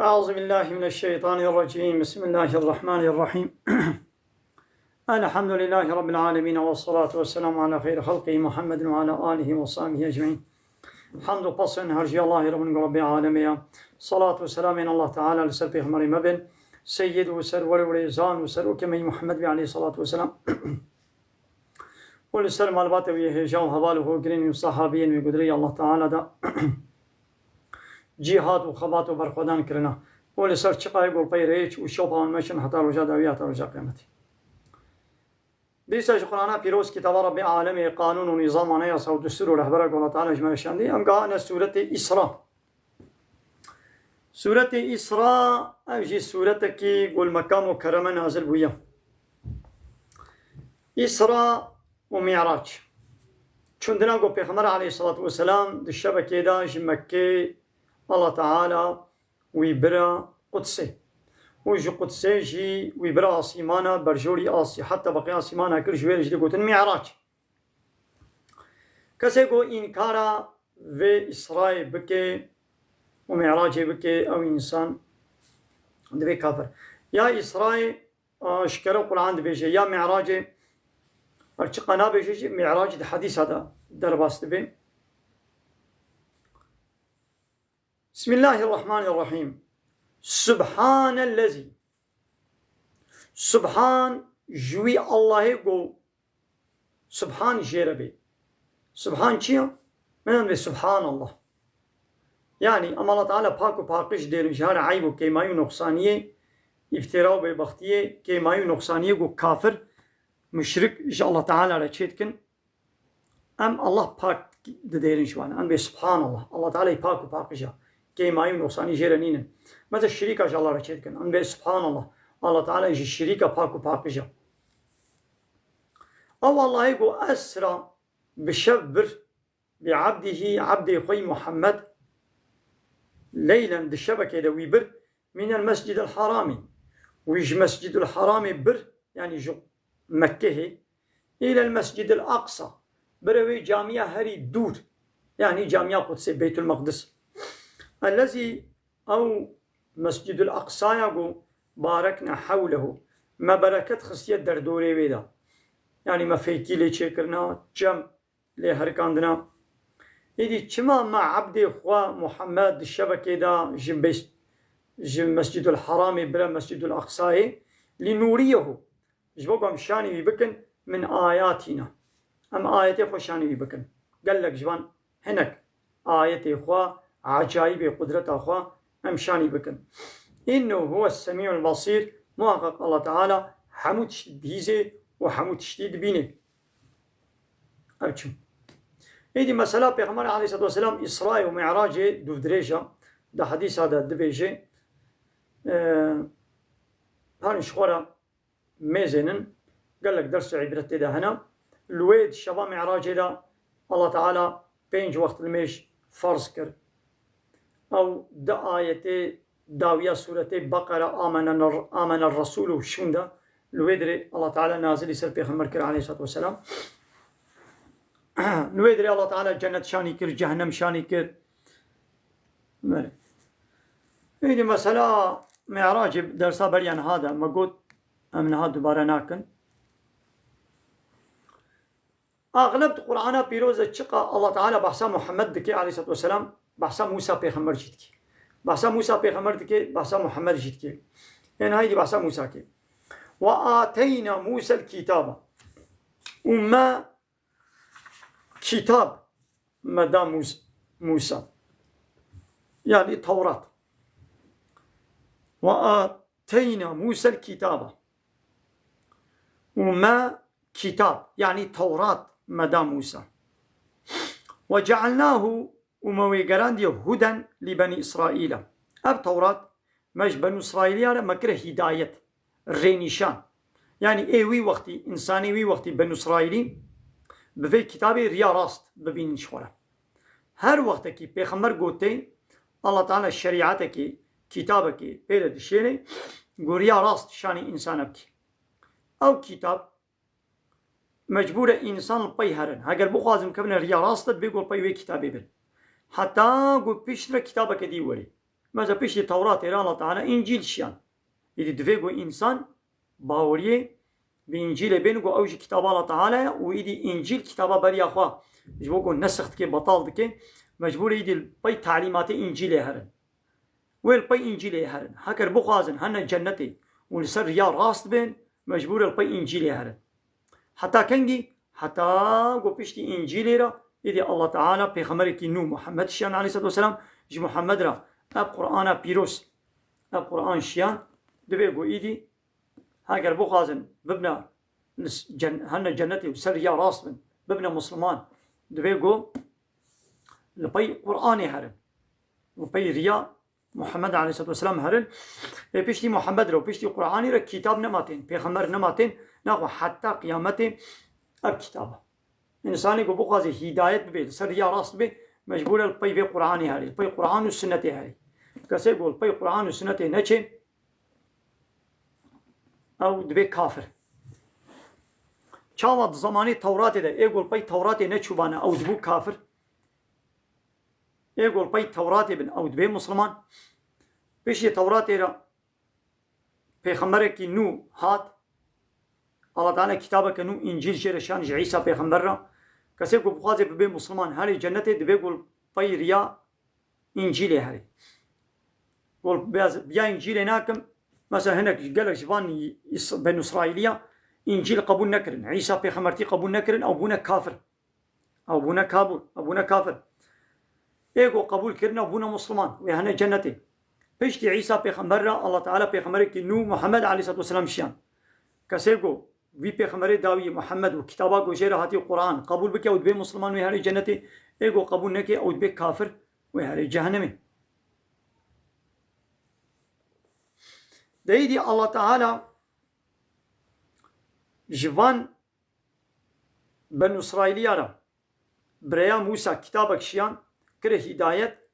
أعوذ بالله من الشيطان الرجيم. بسم الله الرحمن الرحيم. الحمد لله رب العالمين، والصلاة والسلام على خير خلقه محمد وعلى آله وصحبه أجمعين. حمد وقصن هرجي الله رب العالمين. صلاة وسلام من الله تعالى لسر پیغمبر مبن سيد وسر وليزان وسر وكمي محمد عليه الصلاة والسلام ولسر مالبات ويهجاو هواله وقرين وصحابين وقدري الله تعالى دا جهاد وخبات وبرخودان كرنا ولسر چقای گل پیرهچ و شوپان مشن حتی رجا دویات رجا قیمتی. بیسش قرآن پیروز کتاب رب عالم قانون و نظام آنیاس و دستور و رهبر الله تعالی جمع شندی. ام قانا سورة إسراء. سورة إسراء أجي سورة كي قل مكان وكرم نازل بويا. إسراء ومعراج. چندنا قل پیغمبر عليه الصلاة والسلام دشبكه دا جمكه الله تعالى ويبرا قدسه ويجي قدسه جي ويبرا آسيمانا برجوري آسي حتى بقي آسيمانا كل جوير جدي قوتن معراج كسي قو إنكارا في إسراء بكي ومعراج بكي أو إنسان دبي كافر يا إسراء شكرا قرآن دبيجي يا معراج أرشقنا بيجي معراج ده حديث هذا درباس دبي. بسم الله الرحمن الرحيم. سبحان الذي سبحان جوي الله قو سبحان جيربي سبحان چيا من سبحان الله يعني أما الله تعالى پاك و پاكش دير جهار عيب و كيمايو نقصانية افتراء و ببختية كيمايو نقصانية قو كافر مشرك إن الله تعالى رچيتكن أم الله پاك ديرين شوانا أم سبحان الله الله تعالى پاك و پاكشا كيمايو نقصاني جيرانين مثل الشريكة جاء الله رچيتكن أم سبحان الله الله تعالى يجي الشريكة پاك و پاكشا أو الله يقول أسرى بشبر بعبده عبد خوي محمد ليلا بالشبكة دويبر من المسجد الحرامي ويجي مسجد الحرامي بر يعني جو مكة إلى المسجد الأقصى بروي جامعة هري دور يعني جامعة قدس بيت المقدس الذي أو مسجد الأقصى يقول باركنا حوله ما بركت خصية دردوري ويدا يعني ما فيكي لي چكرنا جم لي هركاندنا إذا كما مع عبد خوا محمد الشبكة دا جم مسجد الحرام برا مسجد الأقصى لنوريه جبوكم شاني بكن من آياتنا أم آياتي خوا شاني بكن قال لك جبان هناك آياتي خوا عجائب قدرة خوا أم شاني بكن إنه هو السميع البصير محقق الله تعالى حمود بيزي وحمود شديد بيني أبشم إيدي مسألة بيغمار عليه الصلاة والسلام إسراء ومعراج دو دريجة ده حديث هذا دبيجي هاني شخورة ميزنن قال لك درس عبرتي ده هنا الويد شبا معراج ده الله تعالى بينج وقت الميش فرض كر أو ده آية داوية سورة بقرة آمن الرسول وشوندا الويدري الله تعالى نازل يسر بيغمار عليه الصلاة والسلام نويدري الله تعالى جنة شاني كر جهنم شاني كر إيدي مسألة معراج درسا بريان هذا ما قلت من هذا دوباره ناكن أغلب القرآن بيروز تشقى الله تعالى بحثا محمد دكي عليه الصلاة والسلام بحثا موسى بيغمبر جدكي بحثا موسى بيغمبر دكي بحثا محمد جدكي يعني هاي دي بحثا موسى كي وآتينا موسى الكتاب وما كتاب مدام موسى يعني التوراة وآتينا موسى الكتاب وما كتاب يعني التوراة مدام موسى وجعلناه ومويقران دي هدى لبني إسرائيل أب توراة مش بني إسرائيل مكره هداية الرينيشان يعني ايوي وقتي إنساني وي وقتي بني إسرائيلي بفي كتابي ريا راست ببين شورا هر وقت كي پیغمبر گوته الله تعالى شريعتك كتابك بيرد شيني ريا راست شاني انسان بكي او كتاب مجبور انسان پي هرن اگر بخوازم كبن ريا راست بيقول پي وي كتابي بل حتى قو بيشتر كتابك دي وري ماذا بيشتي توراة الله تعالى إنجيل شيان إذا دفيقو إنسان باوريه بإنجيل بينقو أوجي كتاب الله تعالى وإذا إنجيل كتابه بري أخوة جبوكو نسخت كي بطال دكي مجبور إذا بي تعليمات إنجيل هرن ويل بي إنجيل هرن هكر بخوازن هن جنتي ونسر يا راست بين مجبور البي إنجيل هرن حتى كنجي حتى قو بيشتي إنجيل را إذا الله تعالى بيخمرك نو محمد شيان عليه الصلاة والسلام جي محمد را أب قرآن بيروس أب قرآن شيان دبيقو إيدي هاگر بخوازن ببنا هن جنتي وسر يا راس من ببنا مسلمان دبيقو لبي قرآني هرن وبي ريا محمد عليه الصلاة والسلام هرن بيشتي محمد رو بيشتي قرآني را كتاب نماتين بيخمر نماتين ناقو حتى قيامتي أب كتابه إنساني قو بخوازي هداية ببي سر يا راس بي مجبور البي بي قرآني هري البي قرآن والسنة هري كسي قول البي قرآن والسنة نچه او دبي كافر چاوات زماني تورات ده ايقول بي تورات نچوبانه او دبو كافر ايقول بي تورات بن او دبي مسلمان بيشي تورات را پیغمبر کی نو هات الله تعالى كتابك نو انجيل شرشان عيسى پیغمبر را کسی کو بخوازه ببي مسلمان هاري جنت دبي قول بي ريا انجيل هاري قول بيا انجيل ناكم مثلا هناك قال لك جبان بنو إسرائيلية إنجيل قبول نكرن عيسى بيخمرتي قبول نكرن أو بونا كافر أو بونا كابول أو بونا كافر إيجو قبول كرنا أو بونا مسلمان وهنا جنتي بيشتي عيسى بيخمر الله تعالى بيخمرك نو محمد عليه الصلاة والسلام شيان كسيجو في بيخمر داوي محمد وكتابك وشير هاتي القرآن قبول بك أو دبي مسلمان وهنا جنتي إيجو قبول نكي أو دبي كافر وهنا جهنمي دايدي الله تعالى جوان بنو إسرائيلية را بريا موسى كتابك شيان كره هداية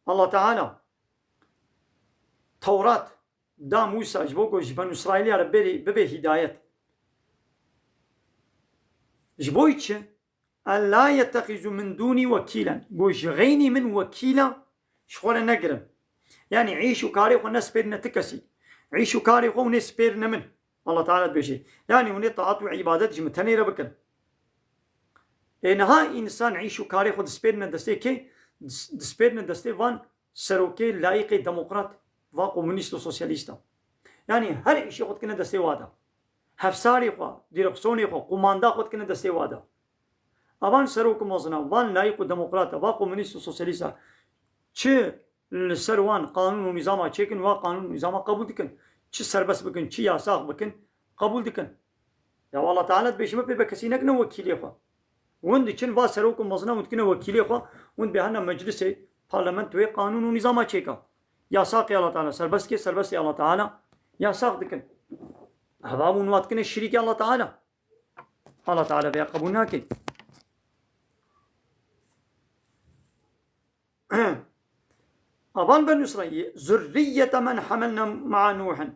الله تعالى توراة دا موسى جبوكو بنو إسرائيلية را ببي هداية جبويتش أن لا يتخذ من دوني وكيلا قوش غيني من وكيلا شخولا نقرم يعني عيشوا كاري وناس بيرنا تكسي عيشوا كاري وناس بيرنا من الله تعالى بشي يعني وني طاعت وعبادات جمتني ربكن إنها إنسان عيشوا كاري وناس بيرنا دستي كي دسبيرنا دستي وان سروكي لايق ديمقراط و كومونيست وسوسياليستا يعني هر إشي خود كنا دستي وادا هفساري خوا ديركسوني خوا قماندا خود كنا دستي وادا أبان سروك موزنا وان لايق ديمقراط و كومونيست وسوسياليستا چه سروان قانون و نظام چكن و قانون و نظام قبول دكن چه سربس بكن چه ياساق بكن قبول دكن يا الله تعالى بيشمه بكسي نكنا وكيلي خوا وند چن وا سروك موزنا وند كنا وكيلي خوا وند بهنا مجلس پارلمنت و قانون و نظام چيكا ياساق الله تعالى سربس كي سربس الله تعالى ياساق دكن هوا ونوات كن الشريك الله تعالى بيا قبول ناكن أبان بن إسرائيل ذرية من حملنا مع نوح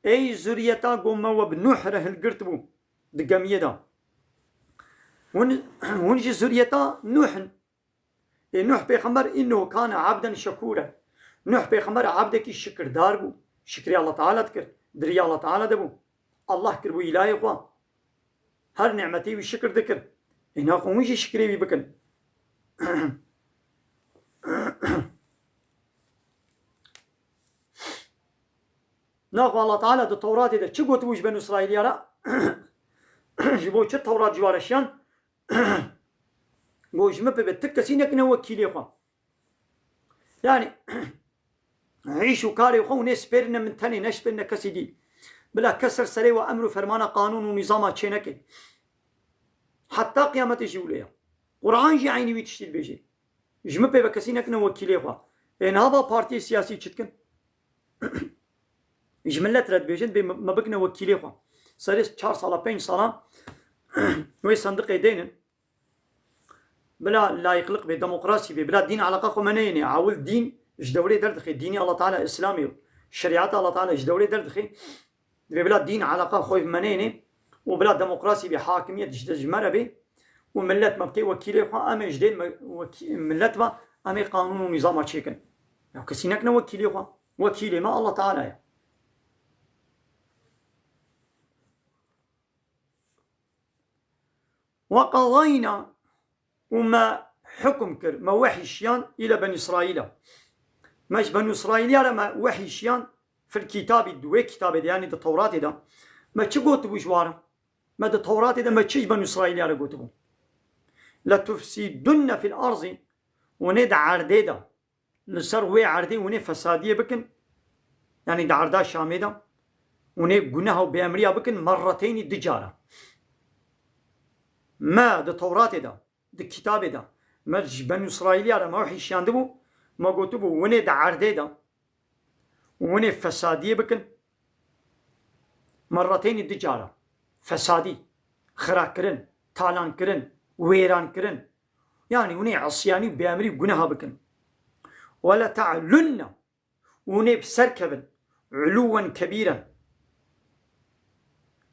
أي ذرية قوم وبنوح ره القرتبو دقامية دا ونجي ذرية نوح نوح بيخمر إنه كان عبدا شكورا نوح بيخمر عبدك الشكر داربو شكري الله تعالى تكر دري الله تعالى دبو الله كربو إلهي قوام هر نعمتي والشكر ذكر إنه قوميش شكري بيبكن ناخو الله تعالى دو التوراة ده چه قوتوش بنو إسرائيل يارا جبو چه توراة جوارشان قوش مبه بتكسين يكنا وكيلي خوا يعني عيشوا كاري خو نسبرنا من تاني نشبرنا كسي دي بلا كسر سري وأمر فرمان قانون ونظامات شينكي حتى قيامة جوليا قرآن جي عيني ويتشتيل بيجي جمبه بكسين يكنا وكيلي خوا إن هذا بارتي سياسي چتكن جملت رد بيجن ما بقنا وكيلي خوا سريس 4 سالا 5 سالا وي صندوق دينن بلا لا يقلق بديمقراطي بلا دين علاقه خمنيني عاول دين اش دولي دردخي ديني الله تعالى اسلامي شريعه الله تعالى اش دولي دردخي بلا دين علاقه خوي منيني وبلا ديمقراطي بحاكمية جمرة به وملت ما بكي وكيلي خوا أما جدين ملت ما أما قانون ونظام تشيكن يعني كسينكنا وكيلي خوا وكيلي ما الله تعالى يعني. وقضينا وما حكم كر ما وحيشيان إلى بني إسرائيل ماش بني إسرائيل يعني ما وحيشيان في الكتاب الدوي كتاب يعني التوراة ده ما تشقوت بوجواره ما التوراة ده ما تشيش بني إسرائيل يعني قوتبو لتفسدن في الأرض وند عرديدا لسر وي عردي وني فسادية بكن يعني دا عردا شاميدا وني قناها بأمريا بكن مرتين الدجارة ما دا توراة دا دا كتاب دا ما بني إسرائيل يعني ما وحي شاندبو ما قوتبو وني دا عرديدا وني فسادية بكن مرتين الدجارة فسادي خراكرن تالان كرن ويران كرن يعني وني عصياني بأمري قناها بكن ولا تعلن وني بسركبن علوا كبيرا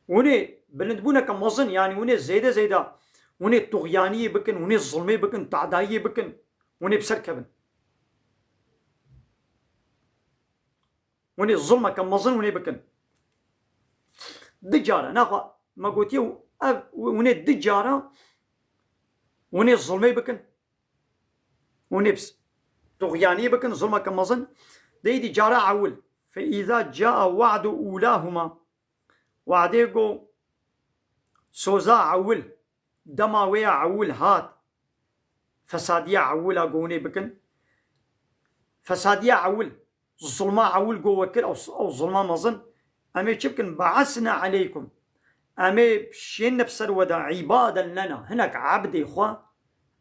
وني بلندبونا كمظن يعني وني زيادة وني الطغيانية بكن وني الظلمية بكن تعداية بكن وني بسركبن وني الظلمة كمظن وني بكن دجارة ناخا ما قلتيو وني الدجارة وني الظلمية بكن وني بس طغيانية بكن ظلمة كمظن دي جارة عول فإذا جاء وعد أولاهما وعديقو سوزا عول دما ويا عول هات فسادية عولا قوني بكن فسادية عول ظلمة عول قو وكل أو ظلمة مظن أمي شبكن بعثنا عليكم أمي بشين نفسر ودا عبادا لنا هناك عبدي إخوة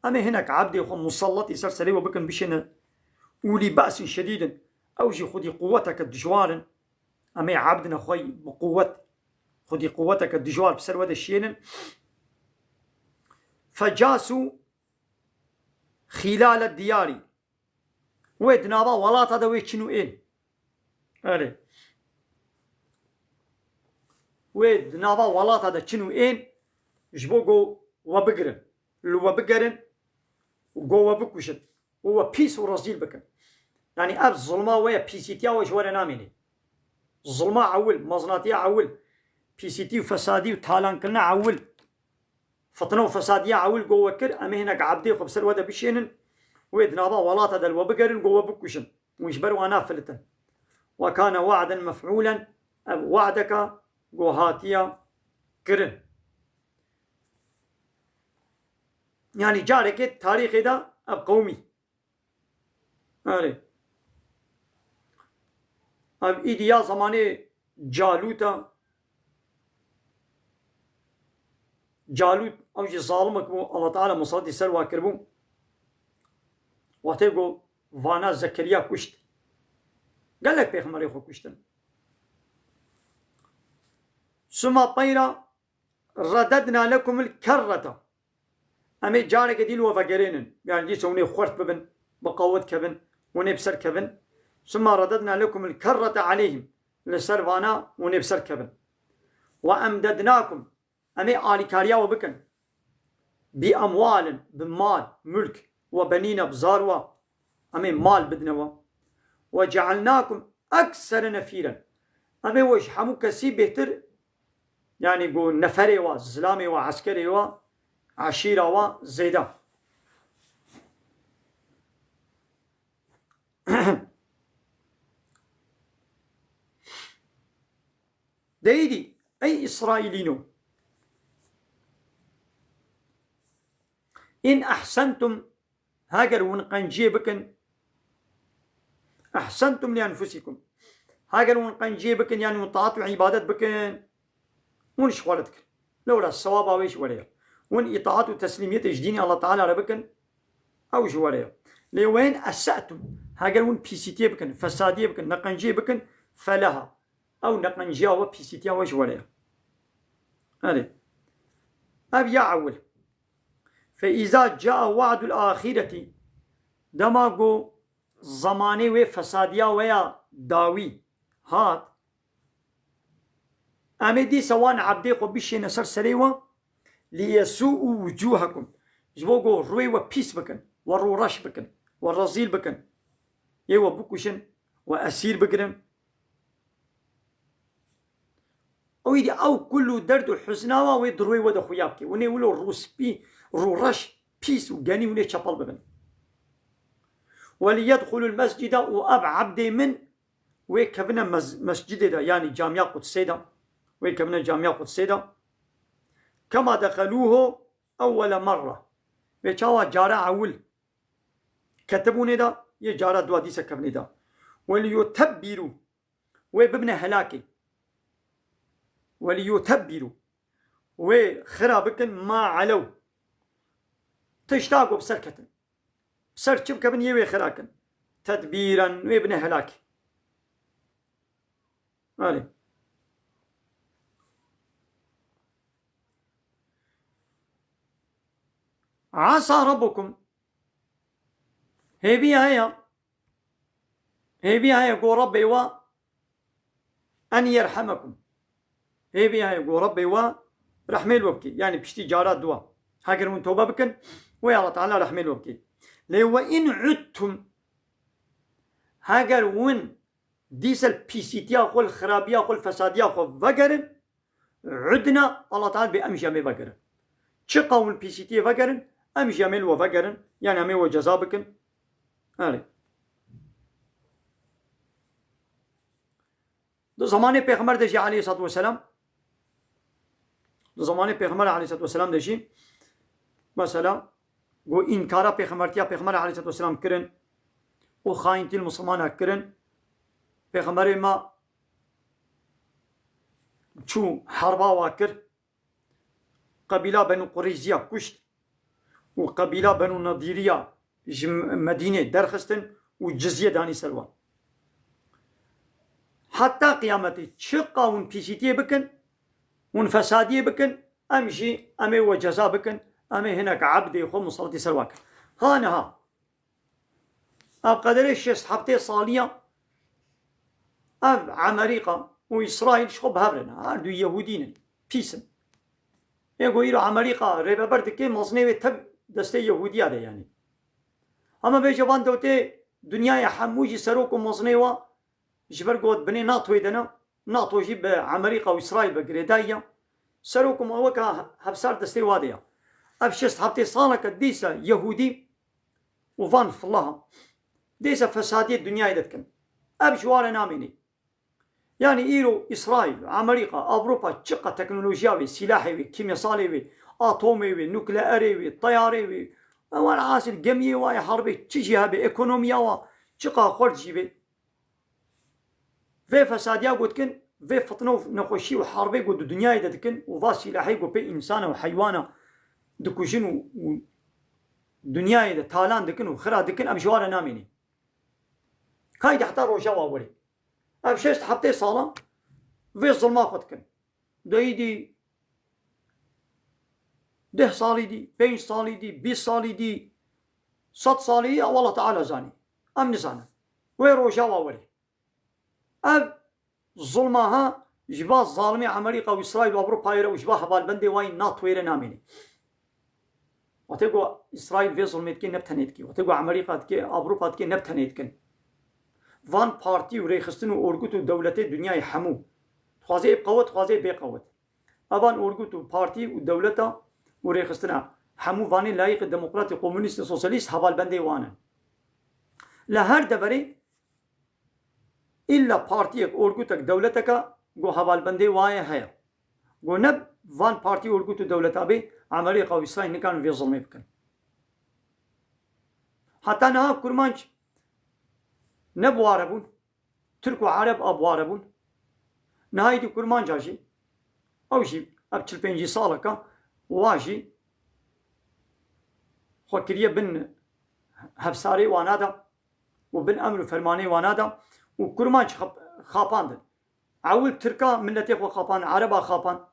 أمي هناك عبدي إخوة مسلط يسر سلي وبكن بشين أولي بأس شديد أوجي خذي قوتك الدجوار أمي عبدنا خوي بقوة خذي قوتك الدجوار بسر ودا الشين فجاسوا خلال الديار ويدنابا ولا تدوي شنو إين أري ويدنابا ولا تدوي شنو إين جبوغو وبقرن لو وبقرن وقو وبكوشن هو بيس ورزيل بكن يعني أب الظلمة ويا بيسيتيا وجوار ناميني الظلمة عول مزناتيا عول بيسيتي وفسادي وتالان كلنا عول فطنو وفساديا عول قوة كر أمي هناك عبدي خبسر ودا بشينن ويدنابا ولا تدل وبقرن قوة بكوشن ويشبروا نافلتن وكان وعدا مفعولا وعدك قوهاتيا كرن يعني جارك التاريخ ده أب قومي أري أب إيديا زماني جالوت أوجي ظالمك الله تعالى مصادي سروا كربو واتيقو فانا زكريا كشت قال لك بيخمر يخو كشتن ثم طيرا رددنا لكم الكرة أمي جارك ديل وفقرين يعني دي سوني خورت ببن بقوة كبن ونبسر كبن ثم رددنا لكم الكرة عليهم لسروانا ونبسر كبن وأمددناكم أمي آلي كاريا وبكن بأموال بمال ملك وبنين بزاروا أمي مال بدنوا وجعلناكم أكثر نفيرا أمي وش حمو كسي بهتر يعني قول نفري وزلامي وعسكري وعشيرة وزيدا ديدي أي إسرائيلينو إن أحسنتم هاجر ونقنجي بكن أحسنتم لأنفسكم هاجر ونقنجي بكن يعني وطاعت وعبادت بكن ونشغلتك لولا الصواب ويش وليا ون إطاعت وتسليمية جديني الله تعالى على بكن أو جواليا لوين أسأتم هاجر ون بيسيتي بكن فسادية بكن نقنجي بكن فلها أو نقنجيا وبيسيتيا وجواليا هذه أبي أعول فإذا جاء وعد الآخرة دماغو زماني وفساديا ويا داوي هات أمي دي سوان عبدي خو بشي نسر سريوة ليسوء وجوهكم جبوغو روي وبيس بكن ورو رش بكن والرزيل بكن يوا بوكوشن وأسير بكن ويدي أو كله درد وحزناوة ويدروي ودا خويابكي وني ولو روس بي رو رش بيس وغاني وني شابل بكن وليدخل المسجد وأب عبدي من ويكبنا مسجد دا يعني جامعة قدسي دا ويكبنا جامعة قدسي دا كما دخلوه أول مرة ويشاوا جارة أول كتبوني دا يجارة دوا ديسة كبني دا وليتبروا وببنا هلاكي وليتبروا وخرابكن ما علو تشتاقوا بسركتن بسر شبكبن يوي خراكن تدبيرا وابن هلاكي مالي عسى ربكم هي بيها يقول ربي أن يرحمكم هي بيها يقول ربي رحمي الوبكي يعني بشتي جارات دوا هاجر من توبة بكن ويا الله تعالى رحمي الوبكي لو وإن عدتم هاجر وين ديسل بيسيتيا خل خرابيا خل فساديا خل فقرن عدنا الله تعالى بأمشي أمي فقرن شي قوم البيسيتيا فقرن أمشي أمي وفقرن يعني أمي وجزابكن هاري دو زمانه پیغمبر دشي عليه الصلاة والسلام دو زمانه پیغمبر عليه الصلاة والسلام دشي مثلا و إنكارا پیغمبرتيا پیغمبر عليه الصلاة والسلام كرن و خاينتي المسلمان كرن پیغمبر ما چو حربا واكر قبيلة بنو قريزية كشت و قبيلة بنو نضيرية مدينة درخستن و جزية داني سلوان حتى قيامتي تشقا ون بيسيتي بكن ون فسادية بكن أمشي أمي وجزا بكن أمي هناك عبدي خو مصلتي سلواك هانها أقدر الشيء صحبتي صالية أب عمريقة وإسرائيل شخو بهبرنا هردو يهودين بيسن يقول إيرو عمريقة ريبا بردكي مصنوي تب دستي يهودية ده يعني أما بيجوان دوتي دنيا حموجي سروك ومصنوي جبر قوت بني ناطوي دنا ناطو جيب عمريقة وإسرائيل بقريدايا سروكم وكا هبسار دستي واديا أبشست حبتي صالك ديسا يهودي وفان في الله ديسا فسادية الدنيا يدتكن أبشوار ناميني يعني إيرو إسرائيل عمريقة أوروبا شقة تكنولوجياوي سلاحي كيميائي أطومي نوكلياري طياري وانا عاسل جميع واي حربي تجيها بإيكونوميا شقة خرجي بي في فساديا قد كن في فطنو نخوشي وحربي قد الدنيا يدتكن وفاسي لحي قد بي إنسان وحيوانا دكوشن ودنيا يد تالان دكن وخرا دكن أبشوار ناميني كايد حتى روشا واوري أبشيست حتى صالة في الظلمة خدكن دايدي 10 صالي دي 5 صالي دي 20 صالي دي 100 صالي دي والله تعالى زاني أم نزانا ويروشا واوري أب ظلمها جبال ظالمي أمريكا وإسرائيل وأوروبا يرى وجبال بالبندي واين ناطوير ناميني وتقول إسرائيل في ظلمتكين نبتنيتكي وتقول أمريكا تكي أوروبا تكي نبتنيتكن فان بارتي وريخستن وأرجوتو دولتي الدنيا حمو خوازي بقوت خوازي بقوت أبان أرجوتو بارتي ودولتا وريخستنا حمو فاني لايق الديمقراطي كومونيست سوسياليست هبال بندي وانا لهر دبري إلا بارتيك أرجوتك دولتك جو هبال بندي وايا هيا جو نب فان بارتي أرجوتو دولتا بي أمريكا وإسرائيل نكانوا في ظلمي بكن حتى نها كرمانش نب واربون ترك وعرب أب واربون نهاية كرمان جاشي أو شي أب 45 سالك واجي خوكرية بن هبساري وانادا وبن أمر فرماني وانادا وكرمانش خاباندن عول تركا ملتي خو خابان عربا خابان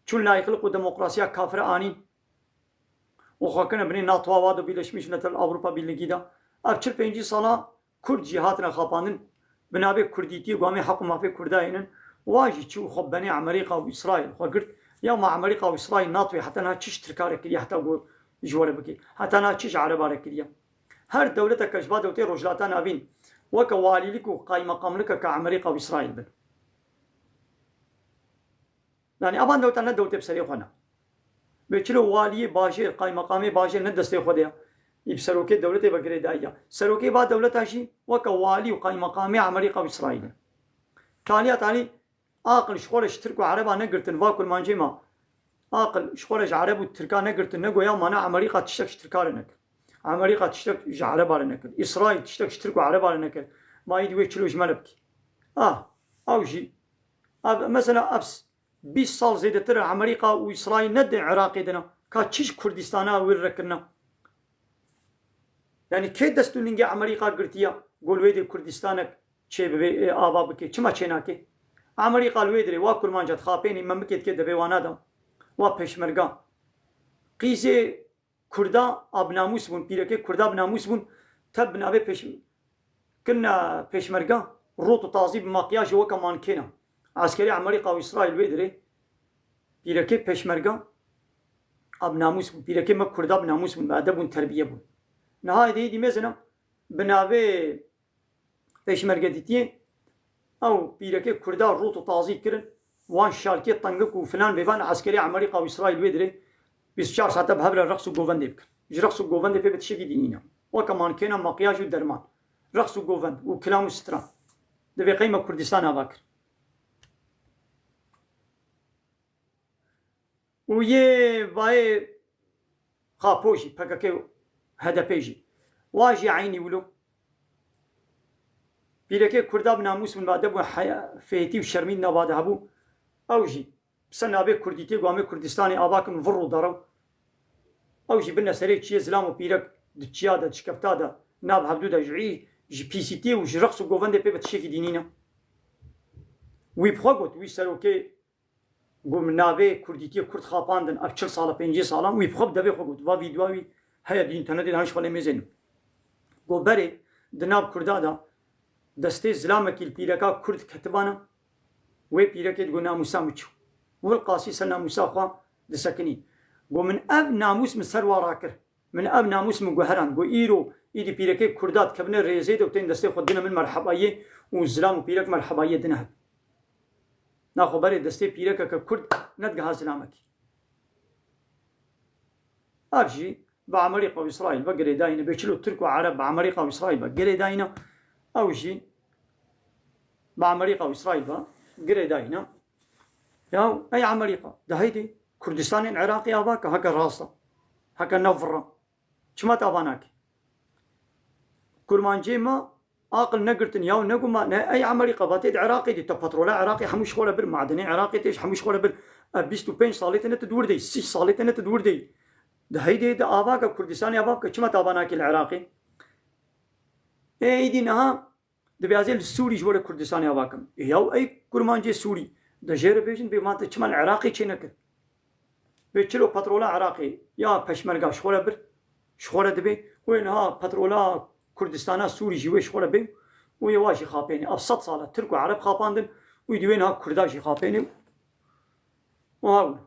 چون لا يخلقوا ديمقراطية كافرة آني وخاكنا بني ناتوا وادو بيلشمش نتل أوروبا بيلنجيدا أب 45 سالة كرد جهاتنا خاباندن بنابي كرديتي قوامي حقو مافي كرداينن واجي تشو خبني أمريكا وإسرائيل وقلت يا ما أمريكا وإسرائيل ناطوي حتى أنا تشش تركارك كذي حتى أقول جوال بكي حتى أنا تشش عربارك كذي هر دولتك كشبا دولتي رجلاتان أبين وكوالي لك وقايم مقام لك كأمريكا وإسرائيل بل يعني أبان دولتنا دولتي بسري خنا بيشلو والي باجر قايم مقامي باجر ندستي خديا يبسروكي دولتي بقري دايا سروكي بعد دولتها شيء وكوالي وقايم مقامي أمريكا وإسرائيل تالي عاقل شخورش تركو عربا نقرتن واكل مانجي ما عاقل شخورش عرب وتركا نقرتن نقو يا مانا أمريكا تشتكش تركا لنك أمريكا تشتكش عربا لنك إسرائيل تشتكش تركو عربا لنك ما يدوي تشلوش ملبكي أو جي مثلا أبس 20 سال زيادة ترى أمريكا وإسرائيل ند عراقي دنا كاتشيش كردستانا ويركنا يعني كي دستونينجي أمريكا قرتيا قول ويدي كردستانك شيء ببي آبا بكي كما تشيناكي أمريكا الويدري واكل مانجات خابيني ممكن كده بيوانادا وبيشمرقا قيسي كردا أبناموس بون بيركي كردا أبناموس بون تبنا بيش كنا بيشمرقا روتو تعذيب مقياج وكمان كنا عسكري أمريكا وإسرائيل ويدري بيركي بيشمرقا أبناموس بون بيركي ما كردا أبناموس بون بأدب بون تربية بون نهاية دي مثلا بنابي بيشمرقا ديتين أو بيركي كردا روتو تعذيب كرن وان شالكي طنقك وفلان بيبان عسكري أمريكا وإسرائيل ويدري بيسشار ساعتها بهبل رقص جوفند بك رقص جوفند بي بتشكي دينينا وكمان كنا مقياج ودرمان رقص جوفند وكلام وستران دبي قيمة كردستان أباكر ويه باي خابوجي بكاكي هذا بيجي واجي عيني ولو بيركي كردا بناموس من بعد حياة فيتي وشرمين نباد هبو أوجي بسنا أبي كرديتي قامي كردستاني أباكم فرو دارو أوجي بنا سريك شيء زلام وبيرك دتشيادا تشكفتادا ناب حدودا جعي جي بي سي تي وجي رقص وقوفان بي بتشيكي دينينا ويبخوت ويسروكي قوم نابي كرديتي كرد خاباندن أكثر صالة 5 سالا ويبخوت دبي خوت وا فيديوي هيا دي انترنت دانش ولا ميزن قو بري دناب كردادا دستي زلامك البيركا كرد كتبانا وي بيركي تقول ناموسا مچو والقاسي سنا مساخا دسكني ومن اب ناموس من سر وراكر من اب ناموس من جوهران جو ايرو ايدي بيركي كردات كبن ريزيد وتين دستي خدنا من مرحبايه وزلام بيرك مرحبايه دنها ناخو بري دستي بيرك ككرد ندغها سلامك ابجي بعمريكا واسرائيل بقري داينا بيشلو ترك وعرب بعمريكا واسرائيل بقري داينا اوجي بعمريكا واسرائيل بقري داينا يا أي أمريكا ده هيدي كردستان العراقي أباك هكا راسا هكا نفرة شما تاباناك كرمان جيما عاقل نقرتن ياو نقوما أي أمريكا باتيد عراقي دي تبطرولا عراقي حموش خولا بر معدني عراقي تيش حموش خولا بر بيستو بين صالتنا تدور دي 6 صالتنا تدور دي ده هيدي ده أباك كردستان أباك شما تاباناك العراقي أيدي نها ده بيازيل السوري جوال كردستان أباكم ياو أي كرمان جي سوري ده جير بيجن بمانت چمن عراقي چينك بيچلو بترولا عراقي يا پشمرگا شخوره بر شخوره دبي وينها بترولا كردستانا سوري جوي شخوره بي ويواشي خابيني ابسط صاله ترك وعرب خاباندن ويدوينها كرداشي خابيني وهاول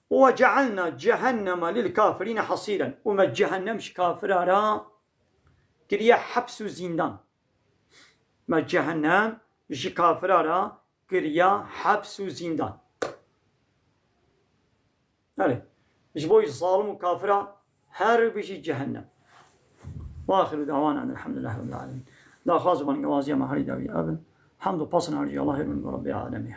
وجعلنا جهنم للكافرين حصيرا وما جهنمش كافرارا كريا حبس وزندان ما جهنم جي كافرارا كريا حبس وزندان هلي جبوي الظالم وكافرا هر بيجي جهنم واخر دعوانا ان الحمد لله رب العالمين لا خاص من قوازي ما هري داوي ابن حمد وبصنا رجي الله من رب العالمين